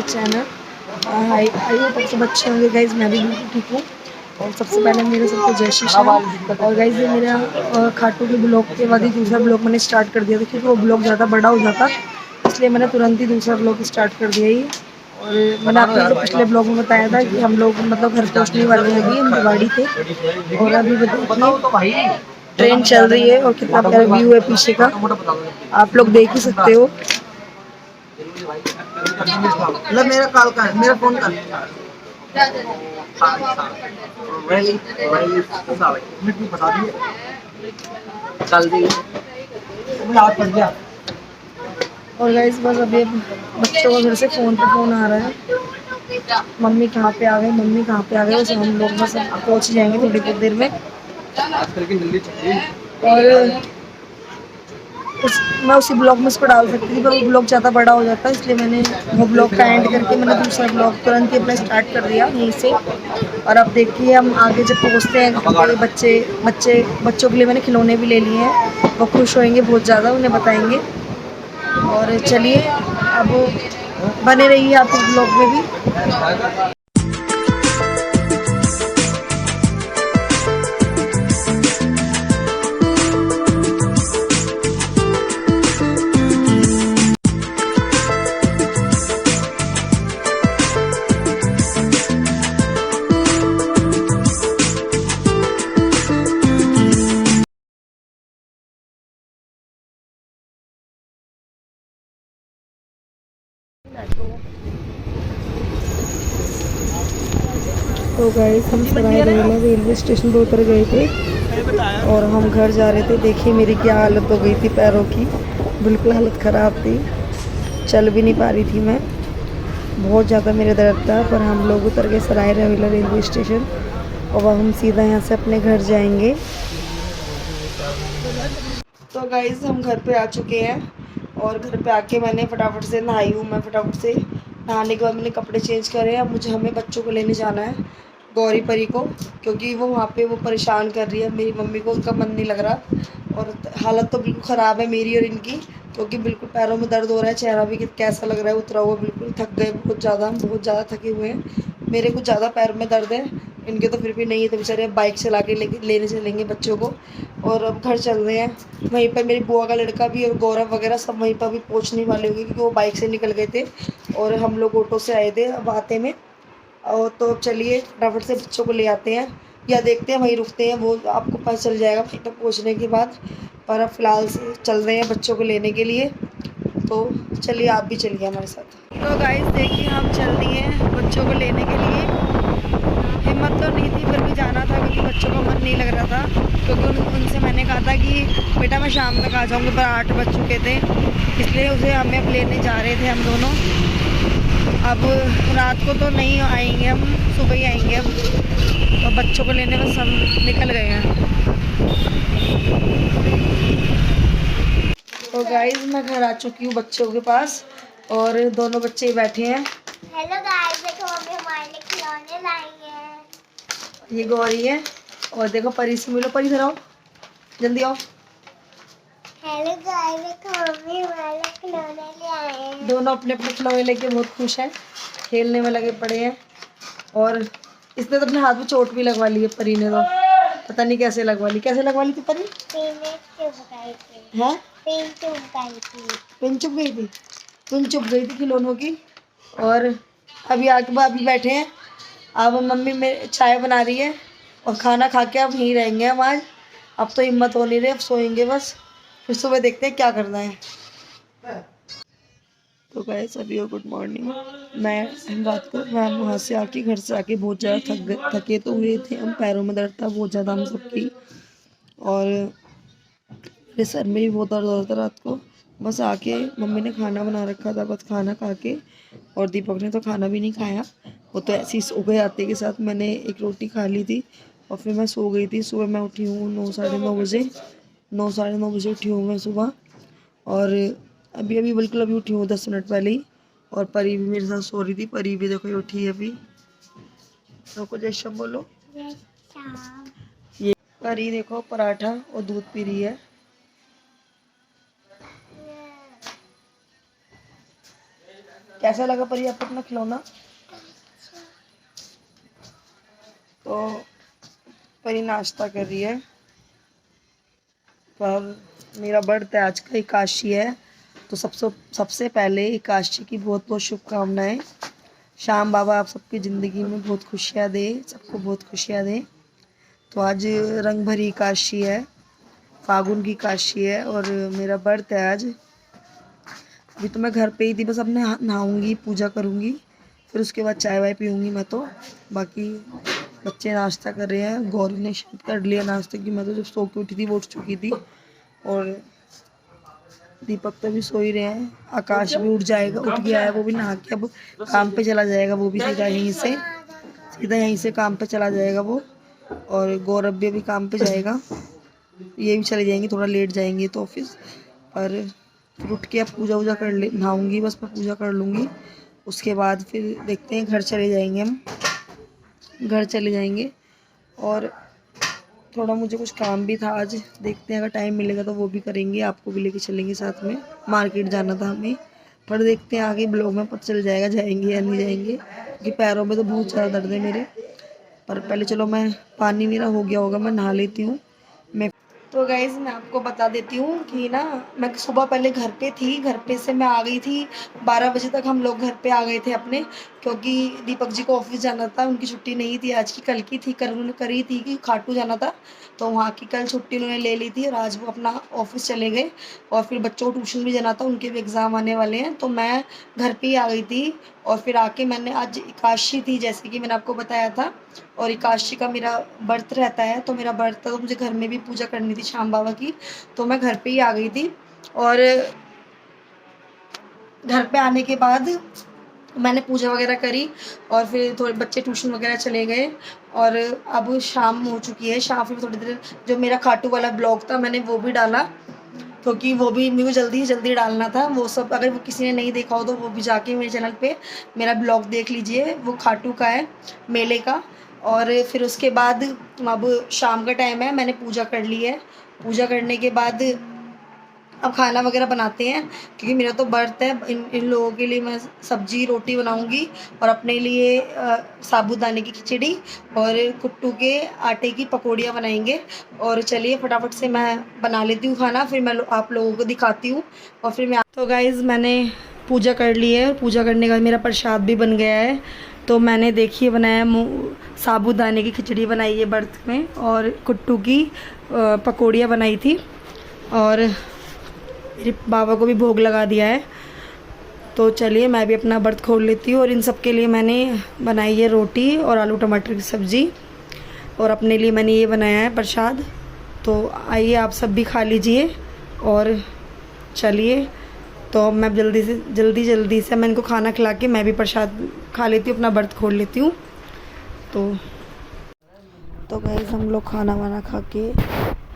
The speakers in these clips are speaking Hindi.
चैनल। आई होप सब अच्छे होंगे गाइज, मैं भी बिल्कुल ठीक हूँ। और सबसे पहले मेरे सबको जय श्री श्याम। और गाइज ये मेरा खाटू के ब्लॉग के बाद ही दूसरा ब्लॉग मैंने स्टार्ट कर दिया था, क्योंकि वो ब्लॉग ज़्यादा बड़ा हो जाता, इसलिए मैंने तुरंत ही दूसरा ब्लॉग स्टार्ट कर दिया ही। और मैंने आपको जो पिछले ब्लॉग में बताया था कि हम लोग मतलब घर पहुँचने वाले हैं, अभी हम दिवाड़ी थे। और अभी देखिए ट्रेन चल रही है और कितना प्यारा व्यू है पीछे का, आप लोग देख ही सकते हो। मेरा कॉल का मेरा फोन का और गाइस बस अभी बच्चों का घर से फ़ोन पे फ़ोन आ रहा है, मम्मी कहाँ पे आ गए, मम्मी कहाँ पे आ गए। बस हम लोग बस पहुँच जाएंगे थोड़ी बहुत देर में। और मैं उसी ब्लॉग में उसको डाल सकती थी, पर वो ब्लॉग ज़्यादा बड़ा हो जाता है, इसलिए मैंने वो ब्लॉग का एंड करके मैंने दूसरा ब्लॉग तुरंत ही अपना स्टार्ट कर दिया यहीं से। और अब देखिए हम आगे जब पहुँचते हैं घर पे, बच्चों के लिए मैंने खिलौने भी ले लिए हैं, वो खुश होंगे बहुत ज़्यादा, उन्हें बताएंगे। और चलिए अब बने रहिए आप इस ब्लॉग में भी। तो गाइस हम सराय रोहिला रेलवे स्टेशन पर उतर गए थे और हम घर जा रहे थे। देखिए मेरी क्या हालत हो गई थी, पैरों की बिल्कुल हालत ख़राब थी, चल भी नहीं पा रही थी मैं, बहुत ज़्यादा मेरे दर्द था। पर हम लोग उतर गए सराय रोहिला रेलवे स्टेशन और अब हम सीधा यहाँ से अपने घर जाएंगे। तो गाइस हम घर पे आ चुके हैं और घर पे आके मैंने फटाफट से नहाई हूँ। मैं फटाफट से नहाने के बाद मैंने कपड़े चेंज करे। अब हमें बच्चों को लेने जाना है, गौरी परी को, क्योंकि वो वहाँ पे वो परेशान कर रही है मेरी मम्मी को, उनका मन नहीं लग रहा। और हालत तो बिल्कुल ख़राब है मेरी और इनकी, क्योंकि बिल्कुल पैरों में दर्द हो रहा है, चेहरा भी कैसा लग रहा है उतरा हुआ, बिल्कुल थक गए, बहुत ज़्यादा थके हुए हैं। मेरे कुछ ज़्यादा पैर में दर्द है, इनके तो फिर भी नहीं है, तो बेचारे बाइक चला के लेने चलेंगे बच्चों को। और अब घर चल रहे हैं। वहीं पर मेरी बुआ का लड़का भी और गौरव वगैरह सब वहीं पर भी पहुँचने वाले होंगे, क्योंकि वो बाइक से निकल गए थे और हम लोग ऑटो से आए थे अब आते में। और तो चलिए फटाफट से बच्चों को ले आते हैं, या देखते हैं वहीं रुकते हैं, वो आपको पता चल जाएगा वहीं तक पहुँचने के बाद। पर अब फ़िलहाल से चल रहे हैं बच्चों को लेने के लिए, तो चलिए आप भी चलिए हमारे साथ। तो गाइस देखिए हम चल दिए हैं बच्चों को लेने के लिए। हिम्मत तो नहीं थी, फिर भी जाना था, क्योंकि बच्चों का मन नहीं लग रहा था। क्योंकि उनसे मैंने कहा था कि बेटा मैं शाम तक आ जाऊँगी, पर 8 बज चुके थे, इसलिए उसे हमें अब लेने जा रहे थे हम दोनों। अब रात को तो नहीं आएंगे हम, सुबह ही आएंगे अब। तो बच्चों को लेने में सब निकल गए हैं। तो गाइस मैं घर आ चुकी हूँ बच्चों के पास और दोनों बच्चे बैठे हैं। हेलो गाइस, देखो मम्मी हमारे लिए खिलौने लाई है। ये गौरी है और देखो परी से मिलो, परी इधर आओ, जल्दी आओ। हेलो गाइस, देखो मम्मी हमारे लिए खिलौने ले आए हैं। दोनों अपने अपने खिलौने लेके बहुत खुश हैं, खेलने में लगे पड़े हैं। और इसने तो अपने हाथ में चोट भी लगवा ली है परी ने, तो पता नहीं कैसे लगवा ली थी परी। हैं पिन चुप गई थी, खिलौनों की। और अभी अभी बैठे हैं। अब मम्मी में चाय बना रही है और खाना खा के अब यहीं रहेंगे हम आज। अब तो हिम्मत हो नहीं रही, अब सोएंगे बस, फिर सुबह देखते हैं क्या करना है। तो गाइस सभी गुड मॉर्निंग। हम वहाँ से आके घर से आके बहुत ज़्यादा थके तो हुए थे हम, पैरों में दर्द था बहुत ज़्यादा हम सबकी, और मेरे सर में भी बहुत दर्द हो रहा था रात को। बस आके मम्मी ने खाना बना रखा था, बस खाना खा के, और दीपक ने तो खाना भी नहीं खाया, वो तो ऐसे ही सो गए आते के साथ। मैंने एक रोटी खा ली थी और फिर मैं सो गई थी। सुबह मैं उठी हूँ 9 साढ़े 9 बजे, 9 साढ़े 9 बजे उठी हूँ मैं सुबह। और अभी बिल्कुल अभी उठी हूँ 10 मिनट पहले ही। और परी भी मेरे साथ सो रही थी, परी भी देखो ये उठी है अभी। तो कुछ जैसा बोलो। ये परी देखो पराठा और दूध पी रही है। कैसा लगा परी आपको अपना खिलौना? तो परी नाश्ता कर रही है, पर मेरा बर्थडे आज का एकादशी है, तो सबसे पहले एकादशी की बहुत बहुत शुभकामनाएं। श्याम बाबा आप सबकी ज़िंदगी में बहुत खुशियाँ दे, सबको बहुत खुशियाँ दे। तो आज रंग भरी एकादशी है, फागुन की एकादशी है और मेरा बर्थडे है आज। अभी तो मैं घर पे ही थी, बस अब मैं नहाऊंगी, पूजा करूंगी, फिर उसके बाद चाय वाय पीऊँगी मैं तो। बाकी बच्चे नाश्ता कर रहे हैं, गौरी ने शायद कर लिया नाश्ते की, मैं तो जब सो के उठी थी वो उठ चुकी थी, और दीपक तो भी सो ही रहे हैं। आकाश भी उठ जाएगा, उठ गया है, वो भी नहा के अब काम पे चला जाएगा, वो भी सीधा यहीं से काम पे चला जाएगा वो। और गौरव भी अभी काम पे जाएगा, ये भी चले जाएंगे, थोड़ा लेट जाएंगे तो ऑफिस पर। फिर उठ के अब पूजा वूजा कर ले, नहाऊंगी बस, मैं पूजा कर लूँगी, उसके बाद फिर देखते हैं, घर चले जाएंगे हम, घर चले जाएंगे। और थोड़ा मुझे कुछ काम भी था आज, देखते हैं अगर टाइम मिलेगा तो वो भी करेंगे, आपको भी लेके चलेंगे साथ में। मार्केट जाना था हमें, पर देखते हैं आगे ब्लॉग में पता चल जाएगा जाएंगे या नहीं जाएंगे, क्योंकि पैरों में तो बहुत ज़्यादा दर्द है मेरे। पर पहले चलो, मैं पानी मेरा हो गया होगा, मैं नहा लेती हूँ मैं। तो गाइज़ मैं आपको बता देती हूँ कि ना, मैं सुबह पहले घर पे थी, घर पे से मैं आ गई थी 12 बजे तक, हम लोग घर पे आ गए थे अपने, क्योंकि दीपक जी को ऑफिस जाना था, उनकी छुट्टी नहीं थी आज की, कल की थी, कल उन्होंने करी थी कि खाटू जाना था, तो वहाँ की कल छुट्टी उन्होंने ले ली थी और आज वो अपना ऑफिस चले गए। और फिर बच्चों को ट्यूशन भी जाना था, उनके भी एग्ज़ाम आने वाले हैं, तो मैं घर पे ही आ गई थी। और फिर आके मैंने, आज एकादशी थी जैसे कि मैंने आपको बताया था, और एकादशी का मेरा व्रत रहता है, तो मेरा व्रत था, तो मुझे घर में भी पूजा करनी थी श्याम बाबा की, तो मैं घर पे ही आ गई थी। और घर पे आने के बाद मैंने पूजा वगैरह करी, और फिर थोड़े बच्चे ट्यूशन वगैरह चले गए, और अब शाम हो चुकी है। शाम फिर थोड़ी देर जो मेरा खाटू वाला ब्लॉग था मैंने वो भी डाला, क्योंकि वो भी मेरे को जल्दी जल्दी डालना था वो सब। अगर वो किसी ने नहीं देखा हो तो वो भी जाके मेरे चैनल पे मेरा ब्लॉग देख लीजिए, वो खाटू का है, मेले का। और फिर उसके बाद अब शाम का टाइम है, मैंने पूजा कर ली है, पूजा करने के बाद अब खाना वगैरह बनाते हैं, क्योंकि मेरा तो व्रत है। इन लोगों के लिए मैं सब्जी रोटी बनाऊंगी, और अपने लिए साबूदाने की खिचड़ी और कुट्टू के आटे की पकौड़ियाँ बनाएंगे। और चलिए फटाफट से मैं बना लेती हूँ खाना, फिर मैं आप लोगों को दिखाती हूँ। और फिर मैं तो गाइज़ मैंने पूजा कर ली है, पूजा करने के बाद मेरा प्रसाद भी बन गया है। तो मैंने देखिए बनाया साबूदाने की खिचड़ी बनाई है व्रत में, और कुट्टू की पकौड़ियाँ बनाई थी, और मेरे बाबा को भी भोग लगा दिया है। तो चलिए मैं भी अपना व्रत खोल लेती हूँ। और इन सब के लिए मैंने बनाई है रोटी और आलू टमाटर की सब्ज़ी, और अपने लिए मैंने ये बनाया है प्रसाद। तो आइए आप सब भी खा लीजिए। और चलिए तो मैं जल्दी से मैं इनको खाना खिला के मैं भी प्रसाद खा लेती हूँ, अपना व्रत खोल लेती हूँ। तो गाइस हम लोग खाना वाना खा के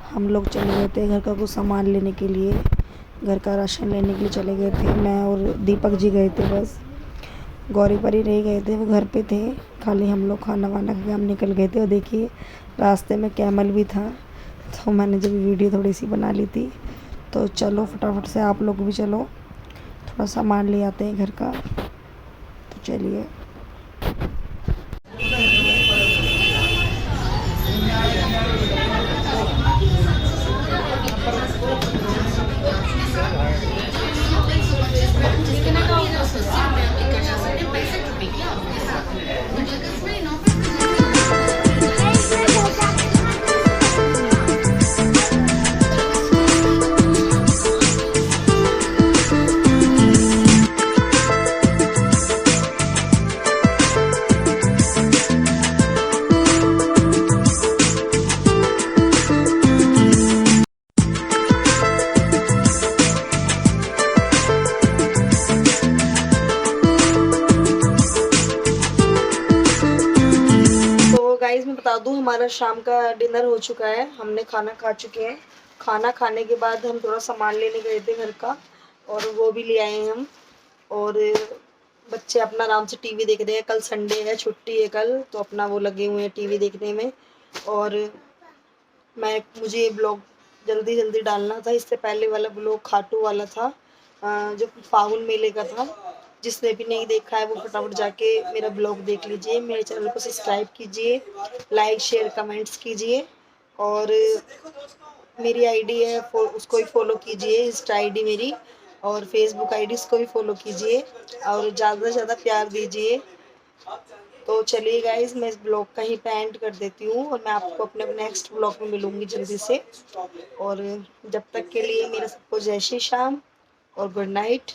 हम लोग चले गए थे घर का कुछ सामान लेने के लिए, घर का राशन लेने के लिए चले गए थे। मैं और दीपक जी गए थे, बस गौरी परी नहीं गए थे, वो घर पे थे। खाली हम लोग खाना वाना खा के हम निकल गए थे। और देखिए रास्ते में कैमल भी था, तो मैंने जब वीडियो थोड़ी सी बना ली थी। तो चलो फटाफट से आप लोग भी चलो, थोड़ा सामान ले आते हैं घर का। तो चलिए गाइस मैं बता दूं, हमारा शाम का डिनर हो चुका है, हमने खाना खा चुके हैं। खाना खाने के बाद हम थोड़ा सामान लेने गए थे घर का, और वो भी ले आए हैं हम। और बच्चे अपना आराम से टीवी देख रहे हैं, कल संडे है, छुट्टी है कल, तो अपना वो लगे हुए हैं टीवी देखने में। और मुझे ब्लॉग जल्दी डालना था, इससे पहले वाला ब्लॉग खाटू वाला था, जो फागुन मेले का था, जिसने भी नहीं देखा है वो फटाफट जाके मेरा ब्लॉग देख लीजिए। मेरे चैनल को सब्सक्राइब कीजिए, लाइक शेयर कमेंट्स कीजिए, और मेरी आईडी है उसको भी फॉलो कीजिए, इंस्टा आईडी मेरी, और फेसबुक आईडी इसको भी फॉलो कीजिए, और ज़्यादा से ज़्यादा प्यार दीजिए। तो चलिए गाइज, मैं इस ब्लॉग का ही पे एंड कर देती हूँ, और मैं आपको अपने नेक्स्ट ब्लॉग में मिलूंगी जल्दी से। और जब तक के लिए मेरा सबको जय श्री श्याम और गुड नाइट।